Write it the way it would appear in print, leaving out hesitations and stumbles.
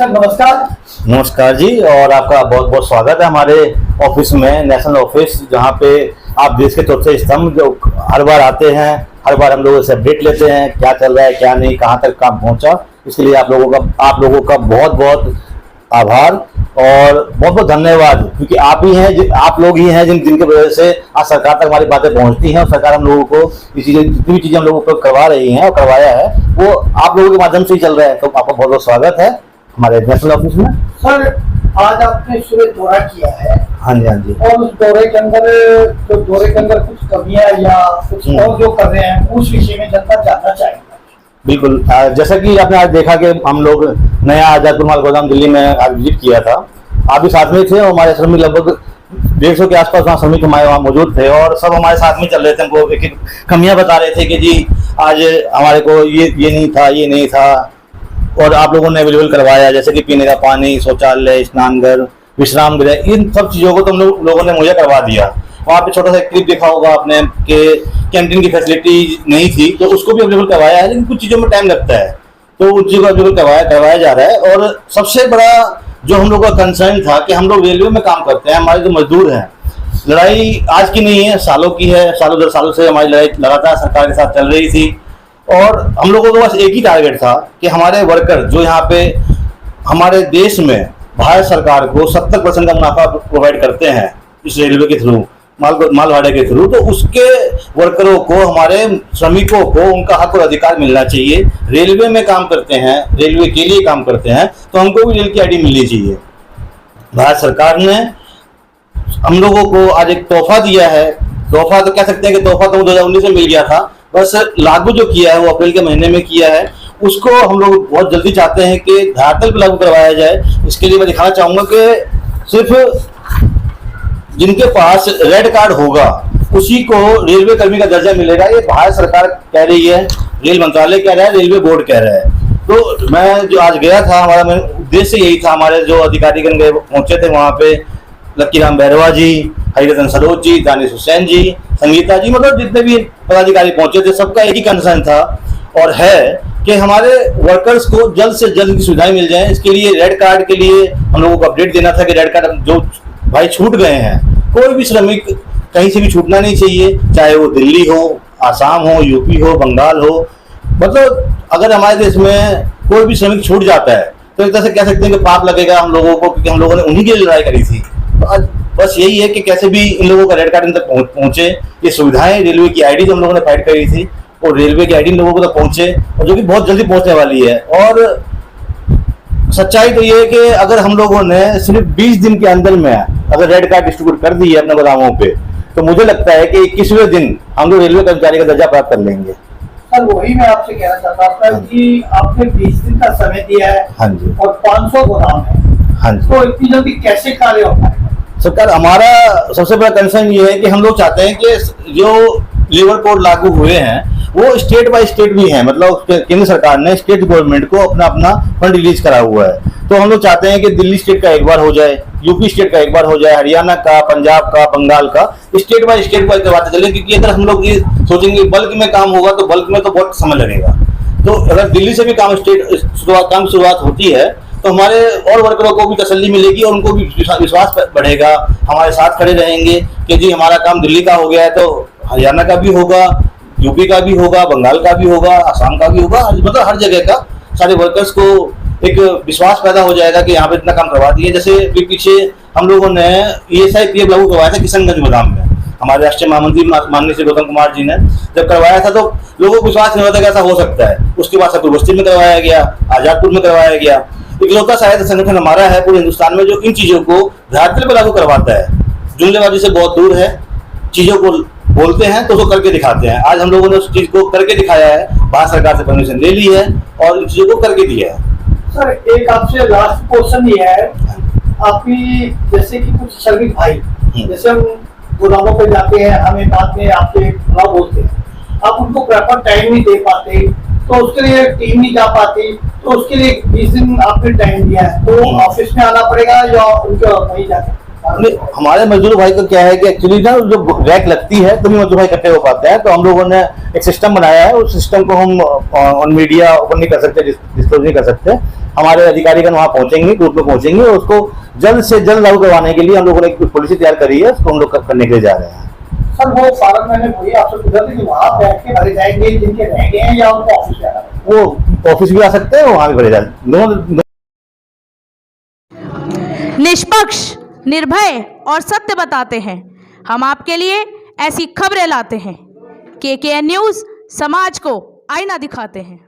Sir नमस्कार। नमस्कार जी, और आपका बहुत बहुत स्वागत है हमारे ऑफिस में, नेशनल ऑफिस, जहाँ पे आप देश के चौथे स्तंभ जो हर बार आते हैं, हर बार हम लोगों से अपडेट लेते हैं क्या चल रहा है क्या नहीं, कहाँ तक काम पहुँचा। इसलिए आप लोगों का बहुत बहुत आभार और बहुत बहुत धन्यवाद, क्योंकि आप लोग ही हैं जिनकी वजह से आज सरकार तक हमारी बातें पहुंचती हैं और सरकार हम लोगों को जितनी भी चीजें हम लोगों को करवा रही हैं और करवाया है वो आप लोगों के माध्यम से ही चल रहा है। तो आपका बहुत बहुत स्वागत है हमारे नेशनल ऑफिस में। सर आज आपने सुबह दौरा किया है। हाँ जी, हाँ जी। और उस दौरे के अंदर कुछ कमियां या कुछ और जो कर रहे हैं उस विषय में जनता जानना चाहेगी। बिल्कुल, जैसा कि आपने आज देखा कि हम लोग नया आजादपुर माल गोदाम दिल्ली में आज विजिट किया था, आप भी साथ में थे और हमारे श्रमिक लगभग 150 के आसपास वहाँ श्रमिक हमारे वहाँ मौजूद थे और सब हमारे साथ में चल रहे थे। हमको एक एक कमियां बता रहे थे कि जी आज हमारे को ये नहीं था और आप लोगों ने अवेलेबल करवाया, जैसे कि पीने का पानी, शौचालय, स्नानघर, विश्राम गृह, इन सब चीज़ों को तो हम लोगों ने मुझे करवा दिया। वहाँ पे छोटा सा क्लिप देखा होगा आपने कि कैंटीन की फैसिलिटी नहीं थी तो उसको भी अवेलेबल करवाया है, लेकिन कुछ चीज़ों में टाइम लगता है तो उन चीज़ों को अवेलेबल करवाया जा रहा है। और सबसे बड़ा जो हम लोग का कंसर्न था कि हम लोग रेलवे में काम करते हैं, हमारे जो मजदूर हैं, लड़ाई आज की नहीं है, सालों की है, सालों दर सालों से हमारी लड़ाई लगातार सरकार के साथ चल रही थी और हम लोगों को बस एक ही टारगेट था कि हमारे वर्कर जो यहाँ पे हमारे देश में भारत सरकार को 70% का मुनाफा प्रोवाइड करते हैं इस रेलवे के थ्रू, माल भाड़े के थ्रू, तो उसके वर्करों को, हमारे श्रमिकों को उनका हक और अधिकार मिलना चाहिए। रेलवे में काम करते हैं, रेलवे के लिए काम करते हैं तो हमको भी रेल की आईडी मिलनी चाहिए। भारत सरकार ने हम लोगों को आज एक तोहफा दिया है। तोहफा तो कह सकते हैं कि तोहफा तो 2019 में मिल गया था, बस लागू जो किया है वो अप्रैल के महीने में किया है। उसको हम लोग बहुत जल्दी चाहते हैं कि धरातल पर लागू करवाया जाए। इसके लिए मैं दिखाना चाहूँगा कि सिर्फ जिनके पास रेड कार्ड होगा उसी को रेलवे कर्मी का दर्जा मिलेगा। ये भारत सरकार कह रही है, रेल मंत्रालय कह रहा है, रेलवे बोर्ड कह रहा है। तो मैं जो आज गया था, हमारा उद्देश्य यही था, हमारे जो अधिकारीगण गए पहुंचे थे वहाँ पे, लक्कीराम बैरवा जी, हरिरतन सरोज जी, दानिश हुसैन जी, संगीता जी, मतलब जितने भी पदाधिकारी पहुंचे थे सबका एक ही कंसर्न था और है कि हमारे वर्कर्स को जल्द से जल्द की सुविधाएं मिल जाएं। इसके लिए रेड कार्ड के लिए हम लोगों को अपडेट देना था कि रेड कार्ड जो भाई छूट गए हैं, कोई भी श्रमिक कहीं से भी छूटना नहीं चाहिए, चाहे वो दिल्ली हो, आसाम हो, यूपी हो, बंगाल हो। मतलब अगर हमारे देश में कोई भी श्रमिक छूट जाता है तो एक तरह से कह सकते हैं कि पाप लगेगा हम लोगों को, क्योंकि हम लोगों ने उन्हीं के लिए लड़ाई करी थी। तो आज बस यही है कि कैसे भी इन लोगों का रेड कार्ड इन तक पहुंचे, ये सुविधाएं, रेलवे की आईडी जो हम लोगों ने फाइट करी थी और रेलवे की आईडी इन लोगों को तक पहुंचे, और जो कि बहुत जल्दी पहुंचने वाली है। और सच्चाई तो ये है कि अगर हम लोगों ने सिर्फ 20 दिन के अंदर में अगर रेड कार्ड डिस्ट्रीब्यूट कर दी है अपने गोदामों पे, तो मुझे लगता है कि 21वें दिन हम लोग रेलवे कर्मचारी का दर्जा प्राप्त कर लेंगे। सर वही मैं आपसे कहना चाहता था कि आपने 20 दिन का समय दिया है। हाँ जी। और 500 गोदाम है। हाँ जी। तो इतनी जल्दी कैसे कार्य हो पाएगा? सरकार, हमारा सबसे बड़ा कंसर्न ये है कि हम लोग चाहते हैं कि जो लेबर कोड लागू हुए हैं वो स्टेट बाय स्टेट भी हैं, मतलब केंद्र सरकार ने स्टेट गवर्नमेंट को अपना अपना फंड रिलीज करा हुआ है। तो हम लोग चाहते हैं कि दिल्ली स्टेट का एक बार हो जाए, यूपी स्टेट का एक बार हो जाए, हरियाणा का, पंजाब का, बंगाल का, स्टेट बाय स्टेट करवाते चले, क्योंकि अगर हम लोग ये सोचेंगे बल्क में काम होगा तो बल्क में तो बहुत समय लगेगा। तो अगर दिल्ली से भी काम शुरुआत होती है तो हमारे और वर्करों को भी तसल्ली मिलेगी और उनको भी विश्वास बढ़ेगा, हमारे साथ खड़े रहेंगे कि जी हमारा काम दिल्ली का हो गया है तो हरियाणा का भी होगा, यूपी का भी होगा, बंगाल का भी होगा, आसाम का भी होगा। मतलब हर जगह का सारे वर्कर्स को एक विश्वास पैदा हो जाएगा कि यहाँ पे इतना काम करवा दिए। जैसे पीछे हम लोगों ने ESI लागू करवाया था किशनगंज गोदाम में, हमारे राष्ट्रीय महामंत्री माननीय श्री गौतम कुमार जी ने जब करवाया था तो लोगों को विश्वास नहीं होता कि ऐसा हो सकता है। उसके बाद सतपुर बस्ती में करवाया गया, आजादपुर में करवाया गया। इकलौता शायद संगठन हमारा है पूरे हिंदुस्तान में जो इन चीजों को धरातल पर लागू करवाता है। जुमलेबाजी से बहुत दूर है, चीजों को बोलते हैं तो उसको करके दिखाते हैं। आज हम लोगों ने उस चीज को करके दिखाया है, भारत सरकार से परमिशन ले ली है और इन चीजों को करके दिया है। सर एक आपसे लास्ट क्वेश्चन ये है, आपकी जैसे कि कुछ श्रमिक भाई, जैसे हम गोदामों पे जाते हैं, हमें बाद में आपसे बुरा बोलते हैं, आप उनको प्रॉपर टाइम नहीं दे पाते, तो उसके लिए टीम नहीं जा पाती, तो उसके लिए 20 दिन आपने टाइम दिया है, तो ऑफिस में आना पड़ेगा या उनके वहीं जाकर? हमारे मजदूर भाई का क्या है कि एक्चुअली ना जो रैक लगती है तभी मजदूर भाई इकट्ठे हो पाते हैं, तो हम लोगों ने एक सिस्टम बनाया है। उस सिस्टम को हम ऑन मीडिया ओपन नहीं कर सकते, डिस्क्लोज नहीं कर सकते। हमारे अधिकारी का वहाँ पहुंचेंगे, ग्रुप में पहुंचेंगे, और उसको जल्द से जल्द लागू करवाने के लिए हम लोगों ने एक पॉलिसी तैयार करी है, उसको हम लोग करने के लिए जा रहे हैं। सर वो फॉर्म मैंने वही आपसे पूछा था कि वहाँ बैठ के भरे जाएंगे जिनके रह गए हैं, या उनको ऑफिस जाना है? वो ऑफिस भी आ सकते हैं, वहाँ भी भरे जाते दोनों। निष्पक्ष, निर्भय और सत्य बताते हैं। हम आपके लिए ऐसी खबरें लाते हैं। KKN न्यूज़ समाज को आईना दिखाते हैं।